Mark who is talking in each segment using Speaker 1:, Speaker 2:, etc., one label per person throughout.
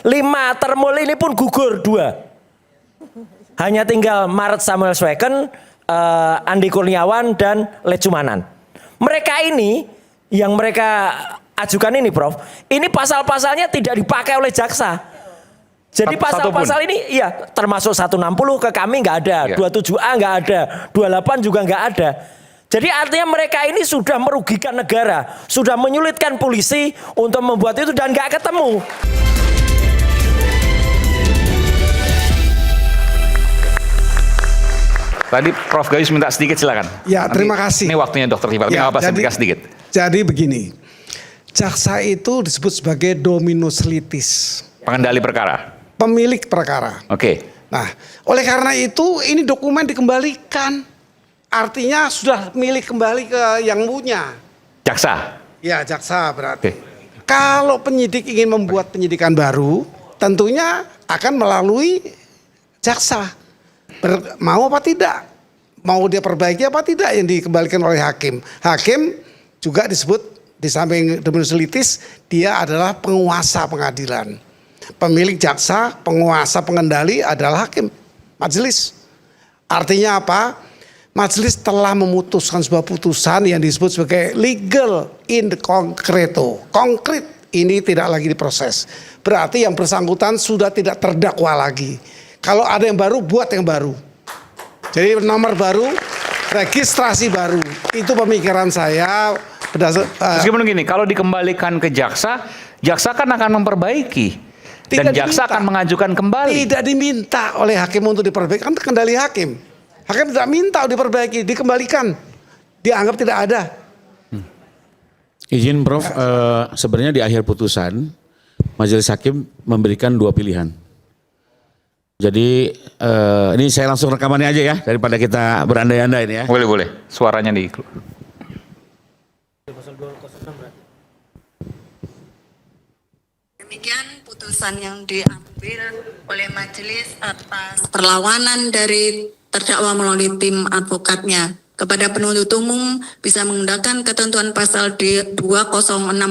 Speaker 1: 5 termul ini pun gugur 2. Hanya tinggal Maret Samuel Sweken, Andi Kurniawan dan Lecumanan. Mereka ini yang mereka ajukan ini, Prof. Ini pasal-pasalnya tidak dipakai oleh jaksa. Jadi pasal-pasal ini iya termasuk 160 ke kami nggak ada, 27A nggak ada, 28 juga nggak ada. Jadi artinya mereka ini sudah merugikan negara, sudah menyulitkan polisi untuk membuat itu dan nggak ketemu.
Speaker 2: Tadi Prof Gayus minta sedikit, silakan.
Speaker 3: Ya, terima kasih.
Speaker 2: Ini waktunya Dokter Tifa, tapi nggak apa-apa, saya minta sedikit.
Speaker 3: Jadi begini, jaksa itu disebut sebagai dominus litis.
Speaker 2: Pengendali perkara.
Speaker 3: Pemilik perkara.
Speaker 2: Oke.
Speaker 3: Nah, oleh karena itu ini dokumen dikembalikan. Artinya sudah milik kembali ke yang punya.
Speaker 2: Jaksa.
Speaker 3: Ya, jaksa berarti.
Speaker 2: Oke.
Speaker 3: Kalau penyidik ingin membuat penyidikan baru, tentunya akan melalui jaksa. Mau apa tidak? Mau dia perbaiki apa tidak yang dikembalikan oleh hakim. Hakim juga disebut di samping dominus litis, dia adalah penguasa pengadilan. Pemilik jaksa, penguasa pengendali adalah hakim, majelis. Artinya apa? Majelis telah memutuskan sebuah putusan yang disebut sebagai legal in the concreto. Konkret, ini tidak lagi diproses. Berarti yang bersangkutan sudah tidak terdakwa lagi. Kalau ada yang baru, buat yang baru. Jadi nomor baru, registrasi baru. Itu pemikiran saya.
Speaker 2: Meskipun gini, kalau dikembalikan ke jaksa, jaksa kan akan memperbaiki. Dan jaksa akan mengajukan kembali.
Speaker 3: Tidak diminta oleh hakim untuk diperbaiki, kan kendali hakim. Hakim tidak minta diperbaiki, dikembalikan. Dianggap tidak ada.
Speaker 4: Izin Prof, sebenarnya di akhir putusan, majelis hakim memberikan 2 pilihan. Jadi ini saya langsung rekamannya aja ya, daripada kita berandai-andai ini ya.
Speaker 2: Boleh, boleh. Suaranya di...
Speaker 5: Demikian putusan yang diambil oleh majelis atas perlawanan dari terdakwa melalui tim advokatnya. Kepada penuntut umum bisa menggunakan ketentuan pasal 206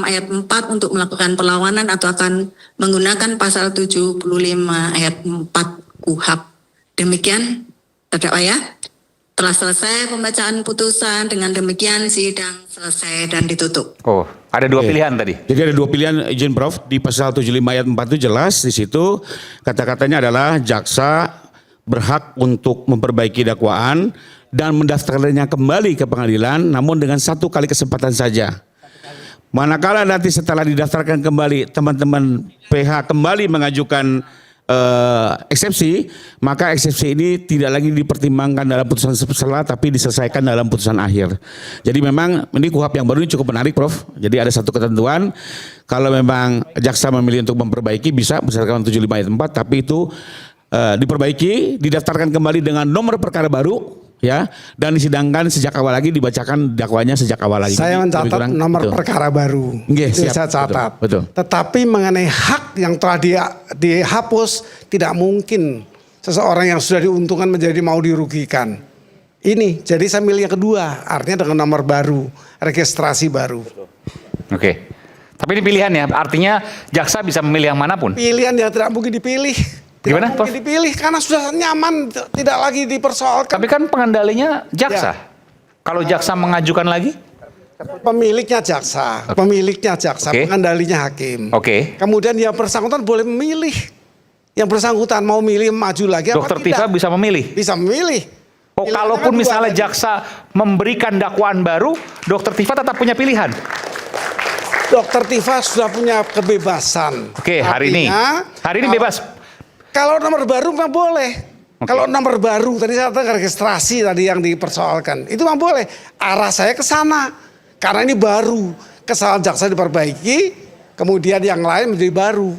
Speaker 5: ayat 4 untuk melakukan perlawanan atau akan menggunakan pasal 75 ayat 4 KUHP. Demikian terdakwa ya. Telah selesai pembacaan putusan, dengan demikian sidang selesai dan ditutup.
Speaker 2: Oh, ada 2 pilihan tadi.
Speaker 4: Jadi ada 2 pilihan, izin Prof, di pasal 75 ayat 4 itu jelas di situ kata-katanya adalah jaksa berhak untuk memperbaiki dakwaan dan mendaftarkannya kembali ke pengadilan, namun dengan 1 kali kesempatan saja. Manakala nanti setelah didaftarkan kembali teman-teman PH kembali mengajukan eksepsi, maka eksepsi ini tidak lagi dipertimbangkan dalam putusan setelah, tapi diselesaikan dalam putusan akhir. Jadi memang ini KUHP yang baru ini cukup menarik, Prof. Jadi ada 1 ketentuan, kalau memang jaksa memilih untuk memperbaiki bisa berdasarkan 75 ayat 4, tapi itu diperbaiki, didaftarkan kembali dengan nomor perkara baru, ya, dan disidangkan sejak awal lagi, dibacakan dakwanya sejak awal lagi.
Speaker 3: Saya mencatat nomor perkara baru.
Speaker 4: Itu
Speaker 3: saya catat.
Speaker 4: Betul.
Speaker 3: Tetapi mengenai hak yang telah dihapus, tidak mungkin seseorang yang sudah diuntungkan menjadi mau dirugikan. Ini, jadi saya milih yang kedua, artinya dengan nomor baru, registrasi baru.
Speaker 2: Oke. Tapi ini pilihan ya, artinya jaksa bisa memilih yang manapun.
Speaker 3: Pilihan yang tidak mungkin dipilih.
Speaker 2: Gimana, Prof?
Speaker 3: Mungkin dipilih karena sudah nyaman, tidak lagi dipersoalkan.
Speaker 2: Tapi kan pengendalinya jaksa.
Speaker 3: Ya.
Speaker 2: Kalau jaksa mengajukan lagi?
Speaker 3: Pemiliknya jaksa, pengendalinya hakim.
Speaker 2: Oke.
Speaker 3: Kemudian yang bersangkutan boleh memilih. Yang bersangkutan mau milih maju lagi apa
Speaker 2: Dokter
Speaker 3: tidak.
Speaker 2: Tifa bisa memilih?
Speaker 3: Bisa memilih.
Speaker 2: Oh, kalaupun misalnya jaksa memberikan dakwaan baru, Dokter Tifa tetap punya pilihan?
Speaker 3: Dokter Tifa sudah punya kebebasan.
Speaker 2: Oke, hari ini bebas.
Speaker 3: Kalau nomor baru memang boleh. Kalau nomor baru tadi saya katakan registrasi tadi yang dipersoalkan, itu memang boleh. Arah saya ke sana. Karena ini baru, kesalahan jaksa diperbaiki, kemudian yang lain menjadi baru.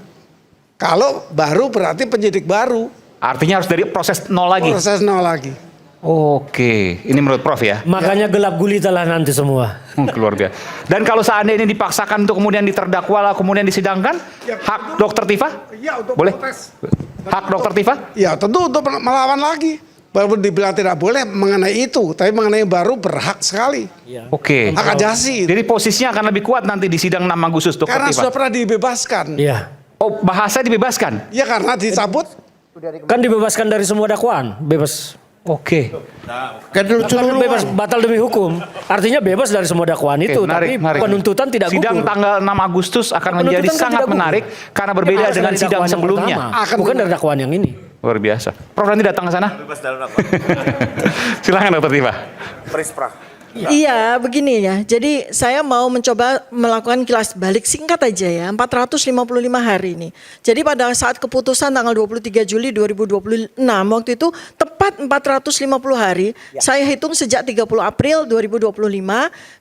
Speaker 3: Kalau baru berarti penyidik baru.
Speaker 2: Artinya harus dari proses nol lagi.
Speaker 3: Proses nol lagi.
Speaker 2: Oke, ini menurut Prof ya.
Speaker 1: Makanya gelap gulita lah nanti semua.
Speaker 2: Keluar biasa. Dan kalau seandainya ini dipaksakan untuk kemudian diterdakwa kemudian disidangkan, hak Dokter Tifa?
Speaker 3: Iya, untuk
Speaker 2: boleh?
Speaker 3: protes.
Speaker 2: Hak Dokter Tifa?
Speaker 3: Ya tentu untuk melawan lagi. Walaupun dibilang tidak boleh mengenai itu, tapi mengenai baru berhak sekali.
Speaker 1: Ya.
Speaker 2: Oke.
Speaker 3: Hak ajasi.
Speaker 2: Jadi posisinya akan lebih kuat nanti di sidang 6 Agustus Dokter
Speaker 3: Karena
Speaker 2: Tifa.
Speaker 3: sudah pernah dibebaskan.
Speaker 1: Iya.
Speaker 2: Oh, bahasa dibebaskan.
Speaker 3: Ya karena dicabut.
Speaker 1: Kan dibebaskan dari semua dakwaan, bebas.
Speaker 2: Oke.
Speaker 4: Kan
Speaker 1: Kan bebas batal demi hukum. Artinya bebas dari semua dakwaan itu,
Speaker 2: menarik,
Speaker 1: tapi
Speaker 2: menarik.
Speaker 1: penuntutan tidak
Speaker 2: Sidang
Speaker 1: gugur.
Speaker 2: tanggal 6 Agustus akan menjadi
Speaker 1: Penuntutan kan
Speaker 2: sangat
Speaker 1: tidak gugur.
Speaker 2: menarik karena berbeda
Speaker 1: Harus
Speaker 2: dengan
Speaker 1: dari
Speaker 2: sidang
Speaker 1: dakwaan yang
Speaker 2: sebelumnya.
Speaker 1: pertama, bukan dari dakwaan yang ini.
Speaker 2: Luar biasa. Prof nanti datang ke sana. Silakan Dokter Tifa.
Speaker 6: Iya, begini ya. Jadi saya mau mencoba melakukan kilas balik singkat aja ya, 455 hari ini. Jadi pada saat keputusan tanggal 23 Juli 2026, waktu itu tepat 450 hari, saya hitung sejak 30 April 2025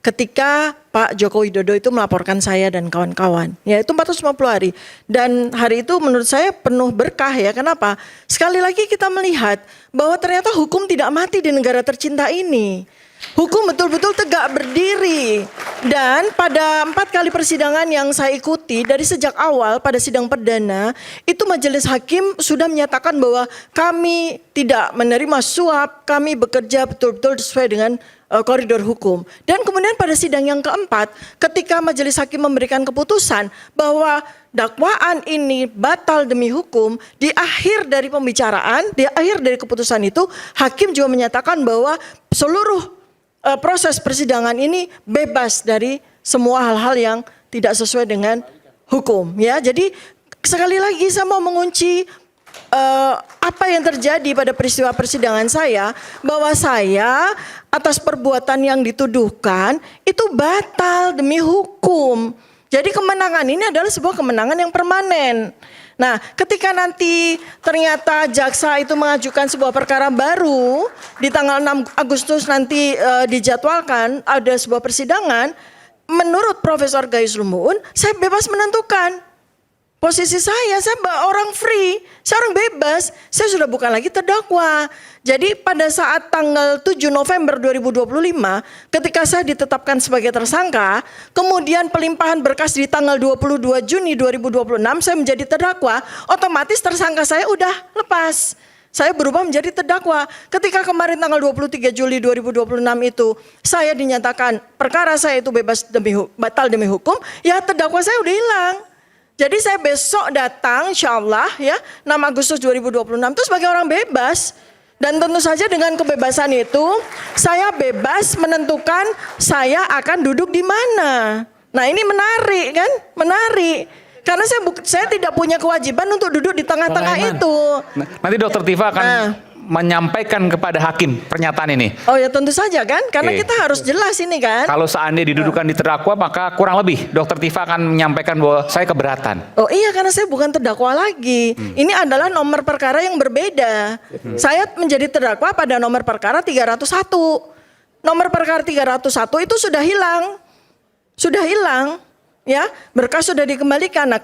Speaker 6: ketika Pak Joko Widodo itu melaporkan saya dan kawan-kawan. Ya, itu 450 hari. Dan hari itu menurut saya penuh berkah ya. Kenapa? Sekali lagi kita melihat bahwa ternyata hukum tidak mati di negara tercinta ini. Hukum betul-betul tegak berdiri. Dan pada 4 kali persidangan yang saya ikuti dari sejak awal pada sidang perdana, itu majelis hakim sudah menyatakan bahwa kami tidak menerima suap, kami bekerja betul-betul sesuai dengan koridor hukum. Dan kemudian pada sidang yang keempat, ketika majelis hakim memberikan keputusan bahwa dakwaan ini batal demi hukum, di akhir dari pembicaraan, di akhir dari keputusan itu, hakim juga menyatakan bahwa seluruh proses persidangan ini bebas dari semua hal-hal yang tidak sesuai dengan hukum. Ya, jadi sekali lagi saya mau mengunci apa yang terjadi pada peristiwa persidangan saya, bahwa saya atas perbuatan yang dituduhkan itu batal demi hukum. Jadi kemenangan ini adalah sebuah kemenangan yang permanen. Nah, ketika nanti ternyata jaksa itu mengajukan sebuah perkara baru di tanggal 6 Agustus nanti dijadwalkan ada sebuah persidangan, menurut Profesor Gayus Lumbun, saya bebas menentukan. Posisi saya orang free, saya orang bebas, saya sudah bukan lagi terdakwa. Jadi pada saat tanggal 7 November 2025, ketika saya ditetapkan sebagai tersangka, kemudian pelimpahan berkas di tanggal 22 Juni 2026, saya menjadi terdakwa, otomatis tersangka saya udah lepas. Saya berubah menjadi terdakwa. Ketika kemarin tanggal 23 Juli 2026 itu, saya dinyatakan perkara saya itu bebas batal demi hukum, ya terdakwa saya udah hilang. Jadi saya besok datang insya Allah ya 6 Agustus 2026 itu sebagai orang bebas. Dan tentu saja dengan kebebasan itu saya bebas menentukan saya akan duduk di mana. Nah ini menarik kan? Menarik. Karena saya tidak punya kewajiban untuk duduk di tengah-tengah itu.
Speaker 2: Nanti Dokter Tifa akan menyampaikan kepada hakim pernyataan ini.
Speaker 6: Oh ya tentu saja kan, karena kita harus jelas ini kan.
Speaker 2: Kalau seandainya didudukan di terdakwa, maka kurang lebih Dokter Tifa akan menyampaikan bahwa saya keberatan.
Speaker 6: Oh iya, karena saya bukan terdakwa lagi. Ini adalah nomor perkara yang berbeda. Saya menjadi terdakwa pada nomor perkara 301. Nomor perkara 301 itu sudah hilang. Sudah hilang. Ya, berkas sudah dikembalikan. Nah,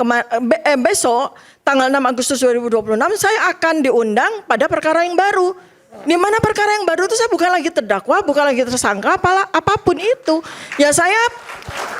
Speaker 6: besok tanggal 6 Agustus 2026 saya akan diundang pada perkara yang baru. Di mana perkara yang baru itu saya bukan lagi terdakwa, bukan lagi tersangka, apapun itu. Ya saya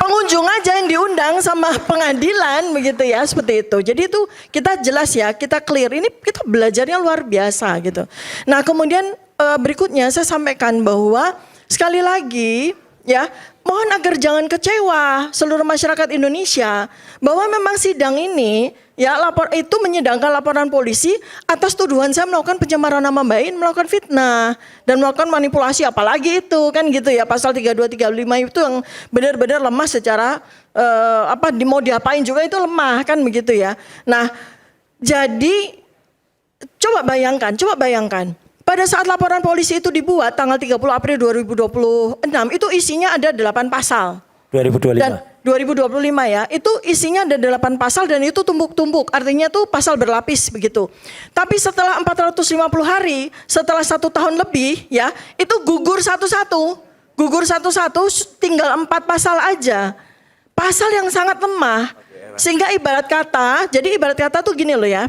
Speaker 6: pengunjung aja yang diundang sama pengadilan begitu ya, seperti itu. Jadi itu kita jelas ya, kita clear. Ini kita belajarnya luar biasa gitu. Nah, kemudian berikutnya saya sampaikan bahwa sekali lagi ya, mohon agar jangan kecewa seluruh masyarakat Indonesia bahwa memang sidang ini ya itu menyidangkan laporan polisi atas tuduhan saya melakukan pencemaran nama baik, melakukan fitnah dan melakukan manipulasi, apalagi itu kan gitu ya, pasal 32 35 itu yang benar-benar lemah secara mau diapain juga itu lemah kan begitu ya. Nah, jadi coba bayangkan pada saat laporan polisi itu dibuat tanggal 30 April 2026 itu isinya ada 8 pasal.
Speaker 1: 2025.
Speaker 6: Dan 2025 ya, itu isinya ada 8 pasal dan itu tumpuk-tumpuk. Artinya tuh pasal berlapis begitu. Tapi setelah 450 hari, setelah 1 tahun lebih ya, itu gugur satu-satu. Gugur satu-satu tinggal 4 pasal aja. Pasal yang sangat lemah. Sehingga ibarat kata tuh gini loh ya.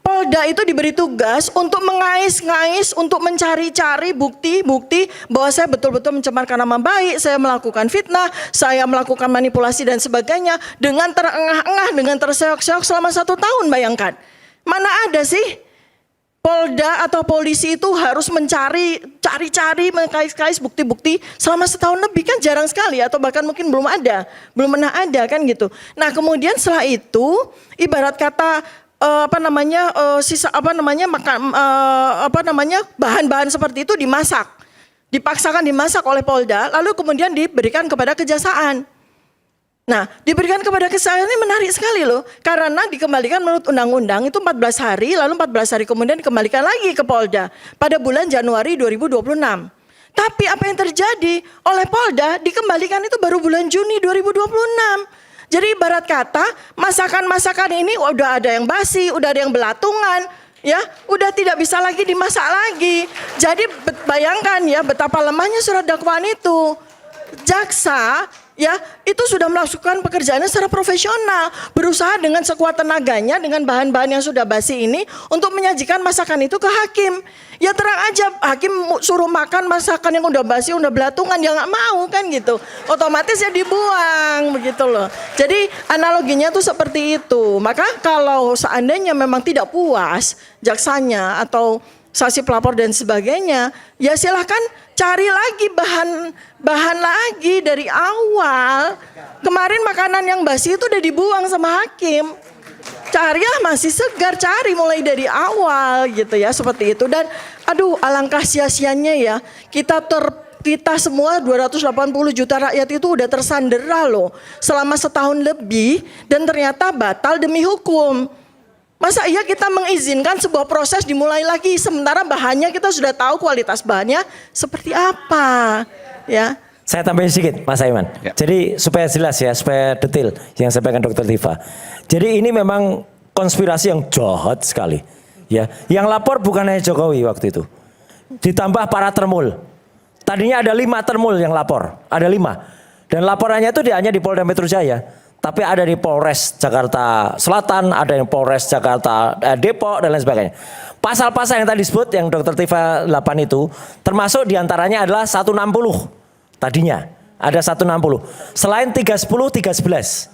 Speaker 6: Polda itu diberi tugas untuk mengais-ngais, untuk mencari-cari bukti-bukti bahwa saya betul-betul mencemarkan nama baik, saya melakukan fitnah, saya melakukan manipulasi dan sebagainya dengan terengah-engah, dengan terseok-seok selama 1 tahun, bayangkan. Mana ada sih Polda atau polisi itu harus cari-cari, mengkais-kais bukti-bukti selama setahun lebih, kan jarang sekali, atau bahkan mungkin belum pernah ada kan gitu. Nah kemudian setelah itu ibarat kata bahan-bahan seperti itu dipaksakan dimasak oleh Polda, lalu kemudian diberikan kepada Kejaksaan. Nah, diberikan kepada Kejaksaan ini menarik sekali loh, karena dikembalikan menurut undang-undang itu 14 hari, lalu 14 hari kemudian dikembalikan lagi ke Polda pada bulan Januari 2026. Tapi apa yang terjadi oleh Polda dikembalikan itu baru bulan Juni 2026. Jadi ibarat kata masakan-masakan ini udah ada yang basi, udah ada yang belatungan, ya, udah tidak bisa lagi dimasak lagi. Jadi bayangkan ya betapa lemahnya surat dakwaan itu. Jaksa ya itu sudah melakukan pekerjaannya secara profesional, berusaha dengan sekuat tenaganya dengan bahan-bahan yang sudah basi ini untuk menyajikan masakan itu ke hakim. Ya terang aja hakim suruh makan masakan yang udah basi, udah belatungan, ya nggak mau kan gitu. Otomatis ya dibuang begitu loh. Jadi analoginya tuh seperti itu. Maka kalau seandainya memang tidak puas jaksanya atau saksi pelapor dan sebagainya, ya silahkan cari lagi bahan lagi dari awal. Kemarin makanan yang basi itu udah dibuang sama hakim. Cari masih segar, cari mulai dari awal gitu ya, seperti itu. Dan aduh alangkah sia-sianya ya, kita semua 280 juta rakyat itu udah tersandera loh selama setahun lebih, dan ternyata batal demi hukum. Masa iya kita mengizinkan sebuah proses dimulai lagi sementara bahannya kita sudah tahu kualitas bahannya seperti apa, ya.
Speaker 1: Saya tambahin sedikit Mas Aiman.
Speaker 2: Ya.
Speaker 1: Jadi supaya jelas ya, supaya detail yang sampaikan Dr. Tifa. Jadi ini memang konspirasi yang jahat sekali. Ya, yang lapor bukan hanya Jokowi waktu itu. Ditambah para termul. Tadinya ada 5 termul yang lapor, ada 5. Dan laporannya itu hanya di Polda Metro Jaya. Tapi ada di Polres Jakarta Selatan, ada yang Polres Jakarta Depok dan lain sebagainya. Pasal-pasal yang tadi disebut yang Dr. Tifa 8 itu termasuk diantaranya adalah 160 tadinya. Ada 160. Selain 310, 311.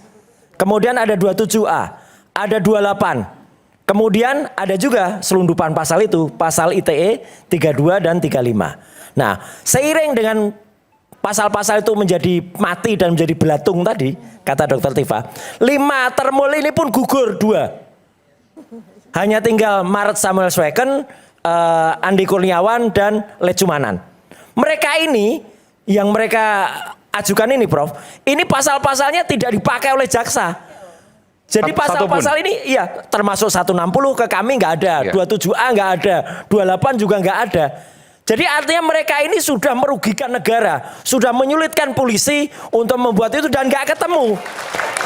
Speaker 1: Kemudian ada 27A, ada 28. Kemudian ada juga selundupan pasal itu, pasal ITE 32 dan 35. Nah, seiring dengan pasal-pasal itu menjadi mati dan menjadi belatung tadi, kata Dr. Tifa, 5 termul ini pun gugur 2. Hanya tinggal Maret Samuel Sweken, Andi Kurniawan dan Lecumanan. Mereka ini yang mereka ajukan ini Prof, ini pasal-pasalnya tidak dipakai oleh jaksa. Jadi pasal-pasal ini iya termasuk 160 ke kami nggak ada, 27A nggak ada, 28 juga nggak ada. Jadi artinya mereka ini sudah merugikan negara, sudah menyulitkan polisi untuk membuat itu dan nggak ketemu.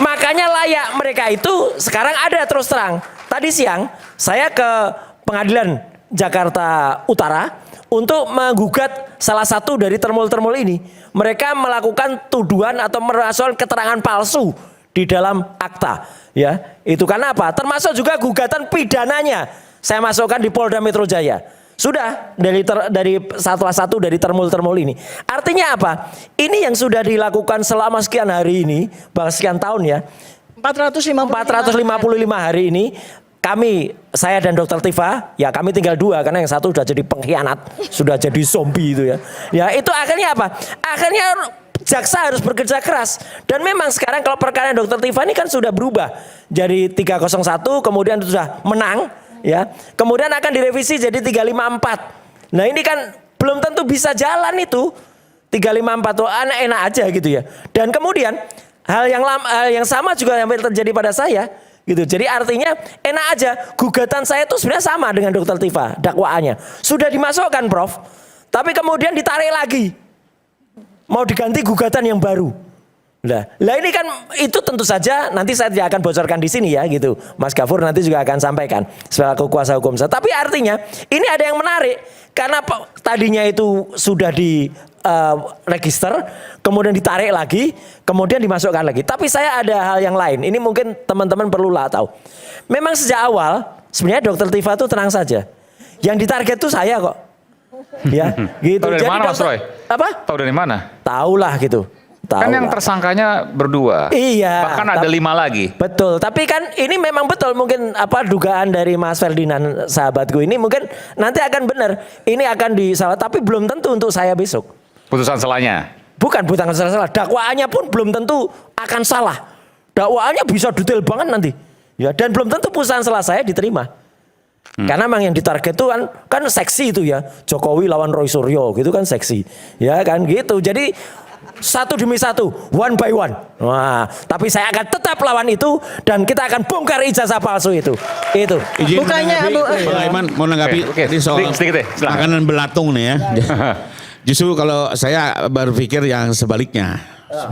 Speaker 1: Makanya layak mereka itu sekarang ada terus terang. Tadi siang saya ke Pengadilan Jakarta Utara untuk menggugat salah satu dari termul-termul ini. Mereka melakukan tuduhan atau merasakan keterangan palsu di dalam akta. Ya, itu karena apa? Termasuk juga gugatan pidananya. Saya masukkan di Polda Metro Jaya. Sudah dari salah satu dari termul-termul ini. Artinya apa? Ini yang sudah dilakukan selama sekian hari ini, bahkan sekian tahun ya. 455 hari ini saya dan Dr. Tifa, ya kami tinggal 2 karena yang satu sudah jadi pengkhianat, sudah jadi zombie itu ya. Ya itu akhirnya apa? Akhirnya jaksa harus bekerja keras. Dan memang sekarang kalau perkara Dr. Tifa ini kan sudah berubah jadi 301, kemudian sudah menang. Ya, kemudian akan direvisi jadi 354. Nah ini kan belum tentu bisa jalan itu 354 tuh enak aja gitu ya. Dan kemudian hal yang sama juga yang terjadi pada saya gitu. Jadi artinya enak aja gugatan saya itu sebenarnya sama dengan Dr. Tifa dakwaannya sudah dimasukkan Prof. Tapi kemudian ditarik lagi mau diganti gugatan yang baru. Lah ini kan itu tentu saja nanti saya tidak akan bocorkan di sini ya gitu. Mas Gafur nanti juga akan sampaikan sebagai kuasa hukum saya. Tapi artinya ini ada yang menarik karena tadinya itu sudah di register, kemudian ditarik lagi, kemudian dimasukkan lagi. Tapi saya ada hal yang lain. Ini mungkin teman-teman perlulah tahu. Memang sejak awal sebenarnya Dr. Tifa itu tenang saja. Yang ditarget itu saya kok. Ya, gitu.
Speaker 2: Tahu dari
Speaker 1: Jadi
Speaker 2: mana Mas Roy?
Speaker 1: Apa?
Speaker 2: Tahu dari mana?
Speaker 1: Tahulah gitu. Tahu
Speaker 2: Kan yang
Speaker 1: lah.
Speaker 2: tersangkanya berdua.
Speaker 1: Iya.
Speaker 2: Bahkan ada 5 lagi.
Speaker 1: Betul, tapi kan ini memang betul mungkin apa dugaan dari Mas Ferdinand sahabatku ini mungkin nanti akan benar. Ini akan disalah tapi belum tentu untuk saya besok.
Speaker 2: Putusan selanya.
Speaker 1: Bukan salah. Dakwaannya pun belum tentu akan salah. Dakwaannya bisa detail banget nanti. Ya, dan belum tentu putusan salah saya diterima. Karena memang yang ditarget itu kan seksi itu ya. Jokowi lawan Roy Suryo gitu kan seksi. Ya kan gitu. Jadi satu demi satu, one by one. Wah, tapi saya akan tetap lawan itu dan kita akan bongkar ijazah palsu itu. Itu.
Speaker 4: Izin
Speaker 6: Bukannya
Speaker 4: menanggapi, Bang Aiman mau menanggapi
Speaker 2: Oke,
Speaker 4: tadi soal
Speaker 2: sedikit deh, silakan.
Speaker 4: makanan belatung nih ya. Justru kalau saya berpikir yang sebaliknya.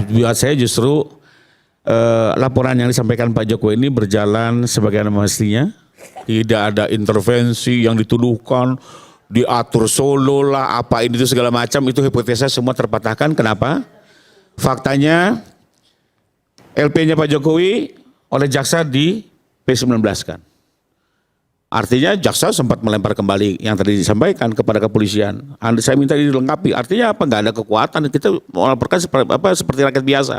Speaker 4: Buat saya justru laporan yang disampaikan Pak Jokowi ini berjalan sebagaimana mestinya. Tidak ada intervensi yang dituduhkan, diatur solo lah, apa ini itu segala macam, itu hipotesa semua terpatahkan. Kenapa? Faktanya LP-nya Pak Jokowi oleh jaksa di P19 kan. Artinya jaksa sempat melempar kembali yang tadi disampaikan kepada kepolisian. Saya minta dilengkapi. Artinya apa? Nggak ada kekuatan. Kita melaporkan seperti rakyat biasa.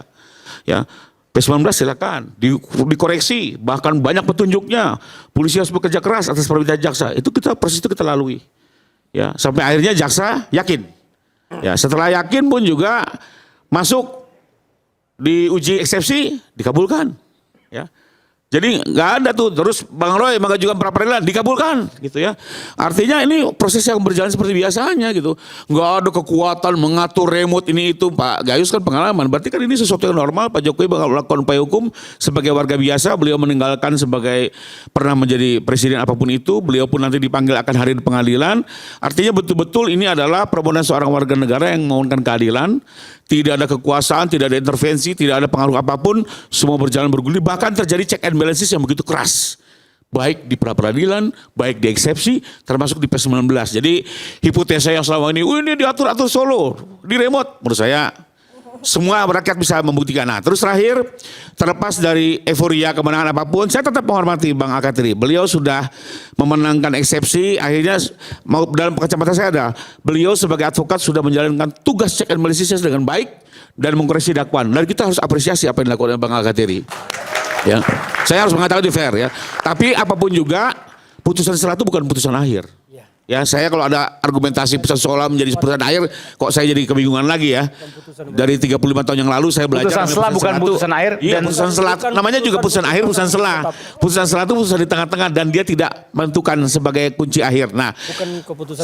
Speaker 4: Ya. P19 silakan dikoreksi, bahkan banyak petunjuknya. Polisi harus bekerja keras atas permintaan jaksa. Itu proses itu kita lalui. Ya, sampai akhirnya jaksa yakin. Ya, setelah yakin pun juga masuk diuji eksepsi dikabulkan. Ya. Jadi nggak ada tuh terus Bang Roy mengajukan pra peradilan dikabulkan gitu ya. Artinya ini proses yang berjalan seperti biasanya gitu. Nggak ada kekuatan mengatur remote ini itu. Pak Gayus kan pengalaman. Berarti kan ini sesuatu yang normal. Pak Jokowi melakukan upaya hukum sebagai warga biasa. Beliau meninggalkan sebagai pernah menjadi presiden apapun itu. Beliau pun nanti dipanggil akan hadir di pengadilan. Artinya betul-betul ini adalah permohonan seorang warga negara yang memohonkan keadilan. Tidak ada kekuasaan, tidak ada intervensi, tidak ada pengaruh apapun, semua berjalan bergulir, bahkan terjadi check and balances yang begitu keras. Baik di pra-peradilan, baik di eksepsi, termasuk di P19. Jadi hipotesa yang selama ini diatur-atur solo, di remote, menurut saya semua rakyat bisa membuktikan. Nah terus terakhir, terlepas dari euforia kemenangan apapun, saya tetap menghormati Bang Akatiri. Beliau sudah memenangkan eksepsi, akhirnya mau dalam kacamata saya ada, beliau sebagai advokat sudah menjalankan tugas check and balances dengan baik dan mengkoreksi dakwaan. Dan kita harus apresiasi apa yang dilakukan oleh Bang Akatiri. Ya, saya harus mengatakan itu fair ya. Tapi apapun juga, putusan setelah itu bukan putusan akhir. Ya, saya kalau ada argumentasi putusan seolah menjadi putusan akhir, kok saya jadi kebingungan lagi ya. Dari 35 tahun yang lalu saya belajar.
Speaker 2: Putusan selah bukan putusan akhir.
Speaker 4: Iya,
Speaker 2: Dan
Speaker 4: putusan selah. Namanya juga putusan akhir, putusan selah. Putusan selah itu putusan di tengah-tengah dan dia tidak menentukan sebagai kunci akhir. Nah,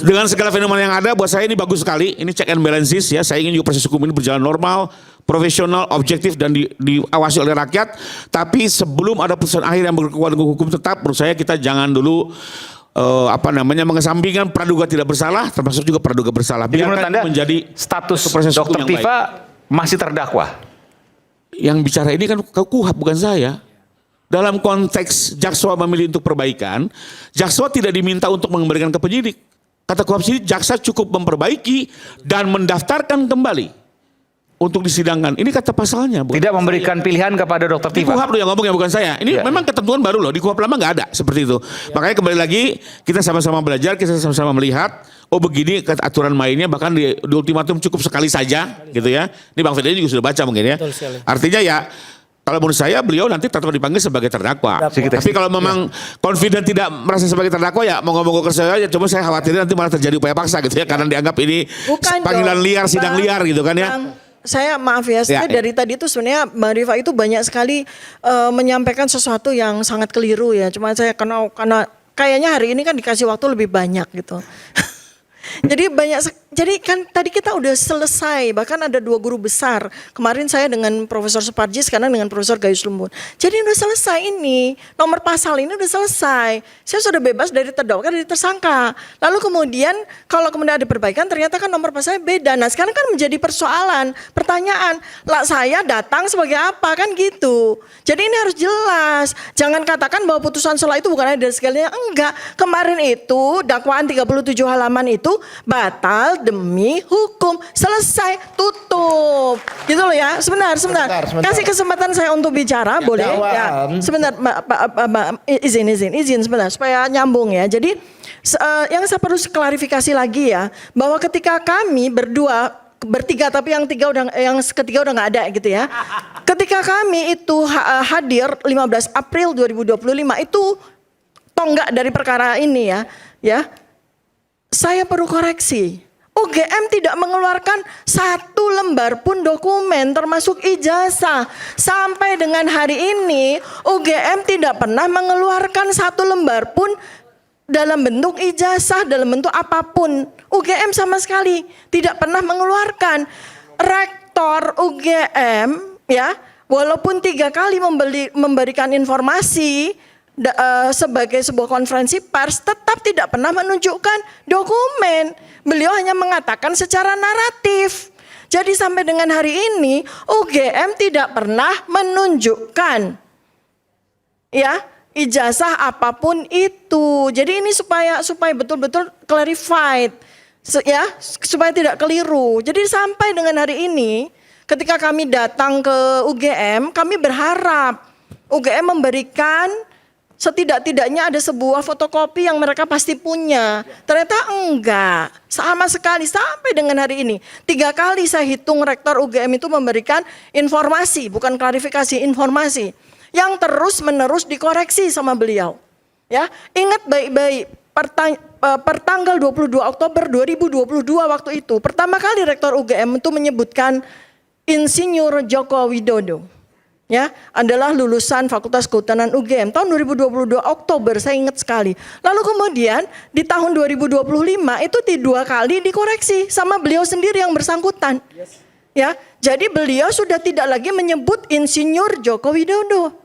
Speaker 4: dengan segala fenomena yang ada, buat saya ini bagus sekali. Ini check and balances ya. Saya ingin juga proses hukum ini berjalan normal, profesional, objektif dan diawasi oleh rakyat. Tapi sebelum ada putusan akhir yang berkekuatan hukum tetap, menurut saya kita jangan dulu mengesampingkan praduga tidak bersalah, termasuk juga praduga bersalah.
Speaker 2: Jadi menurut Anda
Speaker 4: menjadi
Speaker 2: status
Speaker 4: proses hukum
Speaker 2: Dr.
Speaker 4: yang
Speaker 2: Tifa masih terdakwa?
Speaker 4: Yang bicara ini kan KUHP bukan saya. Dalam konteks jaksa memilih untuk perbaikan, jaksa tidak diminta untuk mengembalikan ke penyidik. Kata KUHP sini jaksa cukup memperbaiki dan mendaftarkan kembali untuk disidangkan. Ini kata pasalnya.
Speaker 2: Tidak memberikan pilihan kepada Dr.
Speaker 4: Di
Speaker 2: Tifa?
Speaker 4: KUHP loh yang ngomong ya bukan saya. Ini memang ketentuan baru loh. Di KUHP lama nggak ada seperti itu. Makanya kembali lagi kita sama-sama belajar, kita sama-sama melihat. Oh begini aturan mainnya, bahkan di ultimatum cukup sekali saja gitu ya. Ini Bang Ferdinand juga sudah baca mungkin ya. Artinya ya kalau menurut saya beliau nanti tetap dipanggil sebagai terdakwa. Tapi kalau memang confident tidak merasa sebagai terdakwa ya mau ngomong ke saya aja. Cuma saya khawatir nanti malah terjadi upaya paksa gitu ya. Karena dianggap ini panggilan liar, sidang liar gitu kan ya.
Speaker 6: Saya maaf ya, dari tadi itu sebenarnya Mbak Rifa itu banyak sekali menyampaikan sesuatu yang sangat keliru ya. Cuma saya karena kayaknya hari ini kan dikasih waktu lebih banyak gitu. Jadi kan tadi kita udah selesai, bahkan ada 2 guru besar. Kemarin saya dengan Profesor Suparji, sekarang dengan Profesor Gayus Lumbun. Jadi udah selesai ini, nomor pasal ini udah selesai. Saya sudah bebas dari terdakwa, dari tersangka. Lalu kemudian kalau kemudian ada perbaikan, ternyata kan nomor pasalnya beda. Nah sekarang kan menjadi persoalan, pertanyaan, lah saya datang sebagai apa kan gitu. Jadi ini harus jelas. Jangan katakan bahwa putusan selah itu bukan ada dari segalanya. Enggak, kemarin itu dakwaan 37 halaman itu batal demi hukum, selesai, tutup, gitu loh ya. Sebentar. Kasih kesempatan saya untuk bicara, boleh? Ya, sebentar, izin sebentar supaya nyambung ya. Jadi yang saya perlu klarifikasi lagi ya, bahwa ketika kami berdua bertiga, tapi yang ketiga udah nggak ada gitu ya. Ketika kami itu hadir 15 April 2025 itu tonggak dari perkara ini ya. Saya perlu koreksi. UGM tidak mengeluarkan satu lembar pun dokumen termasuk ijazah. Sampai dengan hari ini UGM tidak pernah mengeluarkan satu lembar pun dalam bentuk ijazah, dalam bentuk apapun. UGM sama sekali tidak pernah mengeluarkan. Rektor UGM ya, walaupun 3 kali memberikan informasi sebagai sebuah konferensi pers, tetap tidak pernah menunjukkan dokumen. Beliau hanya mengatakan secara naratif. Jadi sampai dengan hari ini UGM tidak pernah menunjukkan ya ijazah apapun itu. Jadi ini supaya betul-betul clarified ya, supaya tidak keliru. Jadi sampai dengan hari ini ketika kami datang ke UGM, kami berharap UGM memberikan setidak-tidaknya ada sebuah fotokopi yang mereka pasti punya. Ternyata enggak, sama sekali sampai dengan hari ini. 3 kali saya hitung rektor UGM itu memberikan informasi, bukan klarifikasi, informasi yang terus-menerus dikoreksi sama beliau. Ya, ingat baik-baik, pertanggal 22 Oktober 2022 waktu itu, pertama kali rektor UGM itu menyebutkan Insinyur Joko Widodo. Ya, adalah lulusan Fakultas Kehutanan UGM tahun 2022 Oktober, saya ingat sekali. Lalu kemudian di tahun 2025 itu 2 kali dikoreksi sama beliau sendiri yang bersangkutan. Ya, jadi beliau sudah tidak lagi menyebut Insinyur Joko Widodo.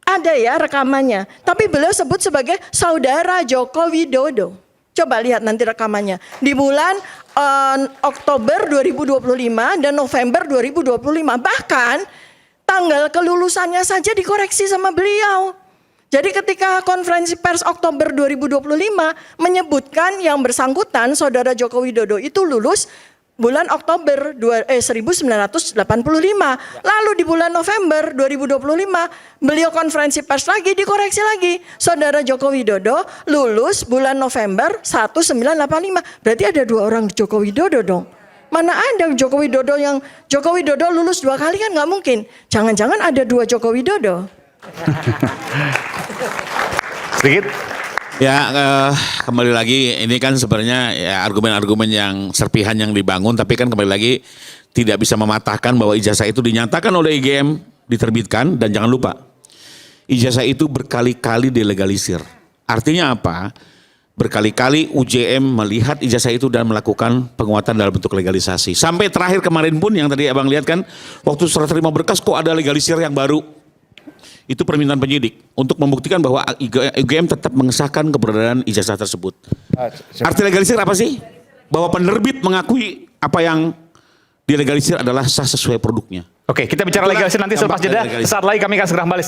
Speaker 6: Ada ya rekamannya, tapi beliau sebut sebagai Saudara Joko Widodo. Coba lihat nanti rekamannya. Di bulan Oktober 2025 dan November 2025, bahkan tanggal kelulusannya saja dikoreksi sama beliau. Jadi ketika konferensi pers Oktober 2025 menyebutkan yang bersangkutan Saudara Joko Widodo itu lulus bulan Oktober 1985. Lalu di bulan November 2025 beliau konferensi pers lagi dikoreksi lagi. Saudara Joko Widodo lulus bulan November 1985. Berarti ada 2 orang Joko Widodo dong. Mana ada Joko Widodo lulus 2 kali, kan nggak mungkin. Jangan-jangan ada 2 Joko Widodo.
Speaker 2: Sedikit.
Speaker 4: Ya, kembali lagi ini kan sebenarnya ya argumen-argumen yang serpihan yang dibangun, tapi kan kembali lagi tidak bisa mematahkan bahwa ijazah itu dinyatakan oleh IGM diterbitkan, dan jangan lupa ijazah itu berkali-kali dilegalisir. Artinya apa? Berkali-kali UJM melihat ijazah itu dan melakukan penguatan dalam bentuk legalisasi. Sampai terakhir kemarin pun yang tadi abang lihat kan, waktu serah terima berkas kok ada legalisir yang baru. Itu permintaan penyidik untuk membuktikan bahwa UGM tetap mengesahkan keberadaan ijazah tersebut. Arti legalisir apa sih? Bahwa penerbit mengakui apa yang dilegalisir adalah sah sesuai produknya.
Speaker 2: Oke, kita bicara legalisir nanti selepas jeda. Saat lagi kami akan segera kembali.